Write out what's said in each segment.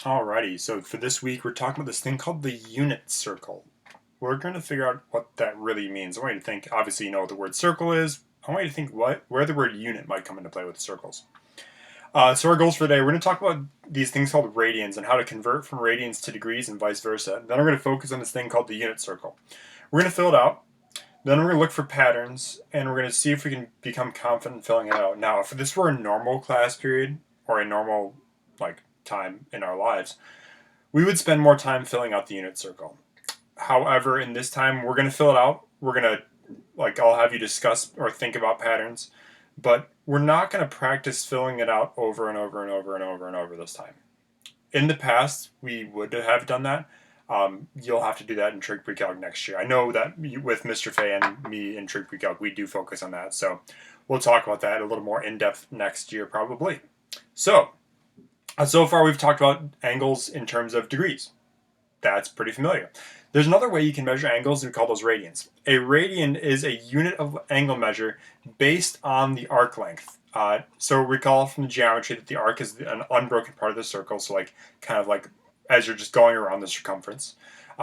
Alrighty, so for this week we're talking about this thing called the unit circle. We're going to figure out what that really means. I want you to think, obviously you know what the word circle is. I want you to think where the word unit might come into play with circles. So our goals for today, we're going to talk about these things called radians and how to convert from radians to degrees and vice versa. Then we're going to focus on this thing called the unit circle. We're going to fill it out. Then we're going to look for patterns, and we're going to see if we can become confident in filling it out. Now, if this were a normal class period or a normal time in our lives, we would spend more time filling out the unit circle. However, in this time, we're going to fill it out. We're going to, I'll have you discuss or think about patterns, but we're not going to practice filling it out over and over and over and over and over this time. In the past, we would have done that. You'll have to do that in trig pre-calc next year. I know that with Mr. Fay and me in trig pre-calc, we do focus on that. So we'll talk about that a little more in depth next year, probably. So far we've talked about angles in terms of degrees. That's pretty familiar. There's another way you can measure angles, and we call those radians. A radian is a unit of angle measure based on the arc length. So recall from the geometry that the arc is an unbroken part of the circle, so kind of like as you're just going around the circumference.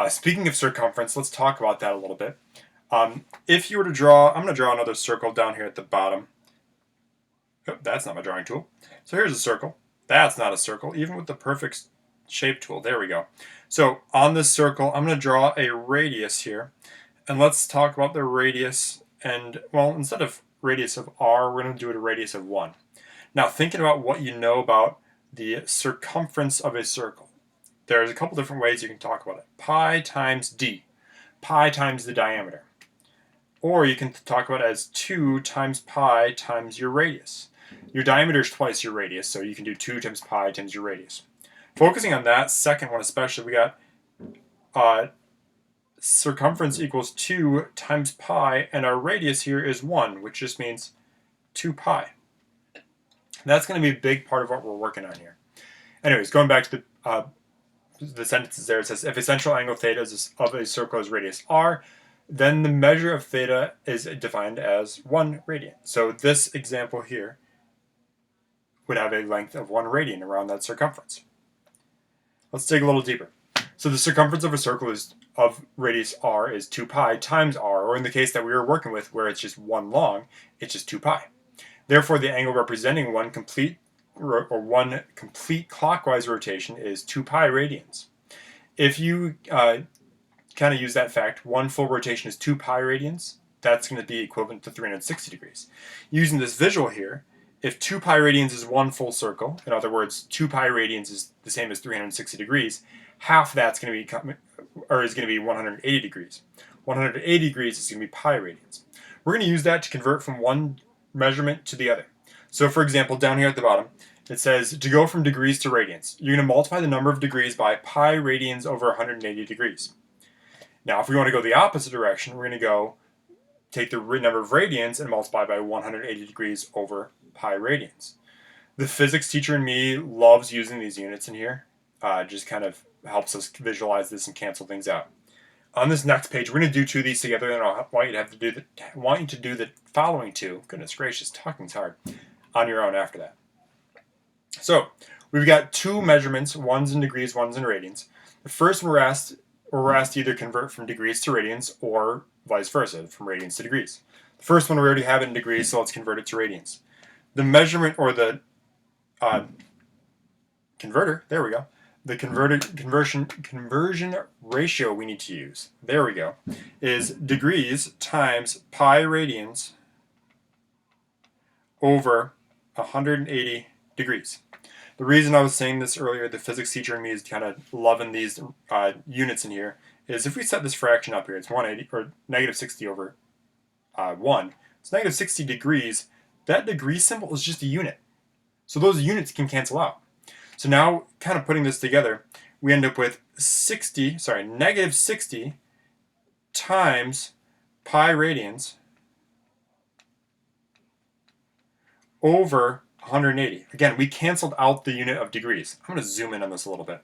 Speaking of circumference, let's talk about that a little bit. If you were to draw, I'm going to draw another circle down here at the bottom. Oh, that's not my drawing tool. So here's a circle. That's not a circle, even with the perfect shape tool. There we go. So on this circle, I'm going to draw a radius here. And let's talk about the radius. And, well, instead of radius of r, we're going to do it a radius of 1. Now, thinking about what you know about the circumference of a circle, there's a couple different ways you can talk about it. Pi times d. Pi times the diameter. Or you can talk about it as 2 times pi times your radius. Your diameter is twice your radius, so you can do 2 times pi times your radius. Focusing on that second one especially, we got circumference equals 2 times pi, and our radius here is 1, which just means 2 pi. That's going to be a big part of what we're working on here. Anyways, going back to the sentences there, it says, if a central angle theta of a circle is radius r, then the measure of theta is defined as 1 radian. So this example here would have a length of 1 radian around that circumference. Let's dig a little deeper. So the circumference of a circle of radius r is 2 pi times r, or in the case that we were working with where it's just 1 long, it's just 2 pi. Therefore, the angle representing one complete clockwise rotation is 2 pi radians. If you kind of use that fact, one full rotation is 2 pi radians, that's going to be equivalent to 360 degrees. Using this visual here, if 2 pi radians is one full circle, in other words, 2 pi radians is the same as 360 degrees, half that's going to be 180 degrees. 180 degrees is going to be pi radians. We're going to use that to convert from one measurement to the other. So for example, down here at the bottom, it says to go from degrees to radians. You're going to multiply the number of degrees by pi radians over 180 degrees. Now, if we want to go the opposite direction, we're going to take the number of radians and multiply by 180 degrees over pi radians. The physics teacher in me loves using these units in here. Just kind of helps us visualize this and cancel things out. On this next page, we're going to do 2 of these together, and I want you to do the following 2. Goodness gracious, talking's hard. On your own after that. So we've got 2 measurements, one's in degrees, one's in radians. The first we're asked to either convert from degrees to radians or vice versa, from radians to degrees. The first one we already have it in degrees, so let's convert it to radians. The measurement, or the converter, there we go. The conversion ratio we need to use, there we go, is degrees times pi radians over 180 degrees. The reason I was saying this earlier, the physics teacher in me is kind of loving these units in here, is if we set this fraction up here, it's 180, or negative 60 over 1. It's negative 60 degrees. That degree symbol is just a unit. So those units can cancel out. So now, kind of putting this together, we end up with negative 60 times pi radians over 180. Again, we canceled out the unit of degrees. I'm going to zoom in on this a little bit.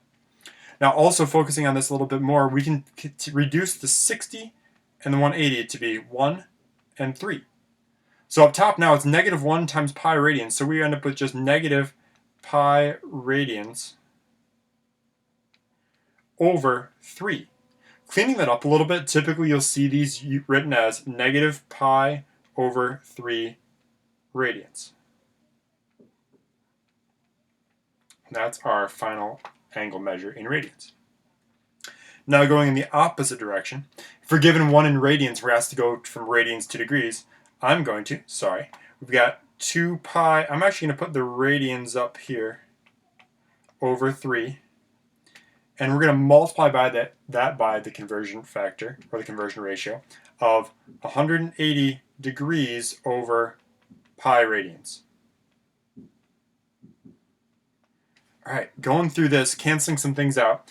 Now, also focusing on this a little bit more, we can reduce the 60 and the 180 to be 1 and 3. So up top now, it's negative 1 times pi radians, so we end up with just negative pi radians over 3. Cleaning that up a little bit, typically you'll see these written as negative pi over 3 radians. That's our final angle measure in radians. Now going in the opposite direction, if we're given 1 in radians, we're asked to go from radians to degrees. We've got 2 pi, I'm actually going to put the radians up here, over 3. And we're going to multiply by that by the conversion factor, or the conversion ratio, of 180 degrees over pi radians. All right, going through this, canceling some things out.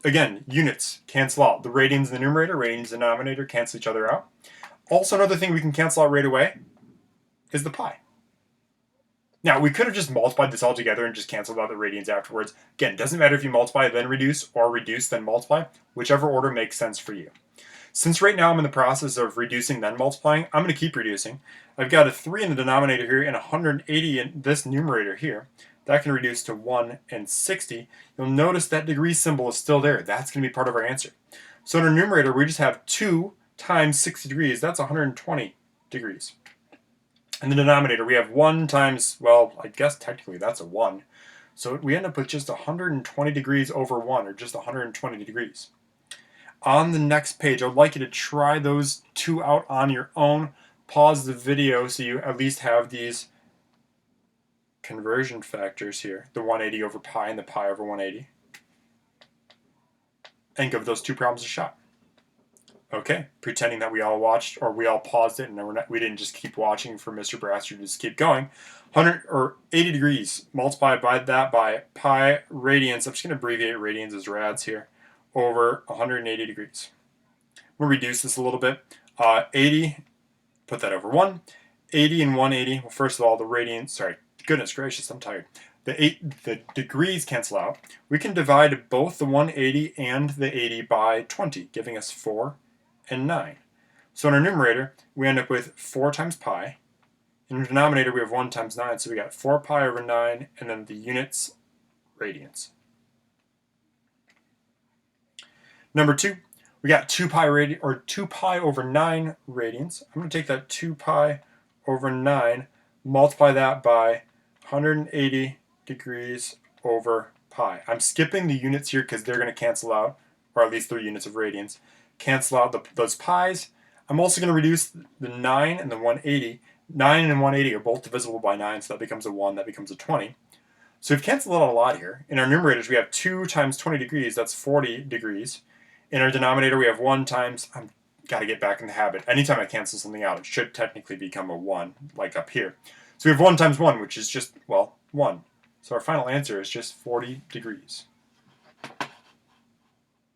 Again, units cancel out. The radians in the numerator, radians in the denominator cancel each other out. Also, another thing we can cancel out right away is the pi. Now, we could have just multiplied this all together and just canceled out the radians afterwards. Again, it doesn't matter if you multiply then reduce, or reduce then multiply, whichever order makes sense for you. Since right now I'm in the process of reducing then multiplying, I'm going to keep reducing. I've got a 3 in the denominator here and 180 in this numerator here. That can reduce to 1 and 60. You'll notice that degree symbol is still there. That's going to be part of our answer. So in our numerator, we just have 2 times 60 degrees. That's 120 degrees. In the denominator, we have 1 times, well, I guess technically that's a 1. So we end up with just 120 degrees over 1, or just 120 degrees. On the next page, I'd like you to try those two out on your own. Pause the video so you at least have these conversion factors here, the 180 over pi and the pi over 180. And give those two problems a shot. Okay, pretending that we all watched, or we all paused it, and we didn't just keep watching for Mr. Brasser to just keep going. 80 degrees, multiplied by that by pi radians. I'm just going to abbreviate radians as rads here, over 180 degrees. We'll reduce this a little bit. 80, put that over 1. 80 and 180, well, first of all, the radians, sorry, goodness gracious, I'm tired. The degrees cancel out. We can divide both the 180 and the 80 by 20, giving us 4 and 9. So in our numerator, we end up with 4 times pi. In the denominator, we have 1 times 9, so we got 4 pi over 9, and then the units, radians. Number 2, we got 2 pi over 9 radians. I'm going to take that 2 pi over 9, multiply that by 180 degrees over pi. I'm skipping the units here because they're going to cancel out, or at least 3 units of radians. Cancel out those pi's. I'm also going to reduce the 9 and the 180. 9 and 180 are both divisible by 9, so that becomes a 1, that becomes a 20. So we've canceled out a lot here. In our numerators, we have 2 times 20 degrees, that's 40 degrees. In our denominator, we have 1 times, I've got to get back in the habit. Anytime I cancel something out, it should technically become a 1, like up here. So we have 1 times 1, which is just, well, 1. So our final answer is just 40 degrees.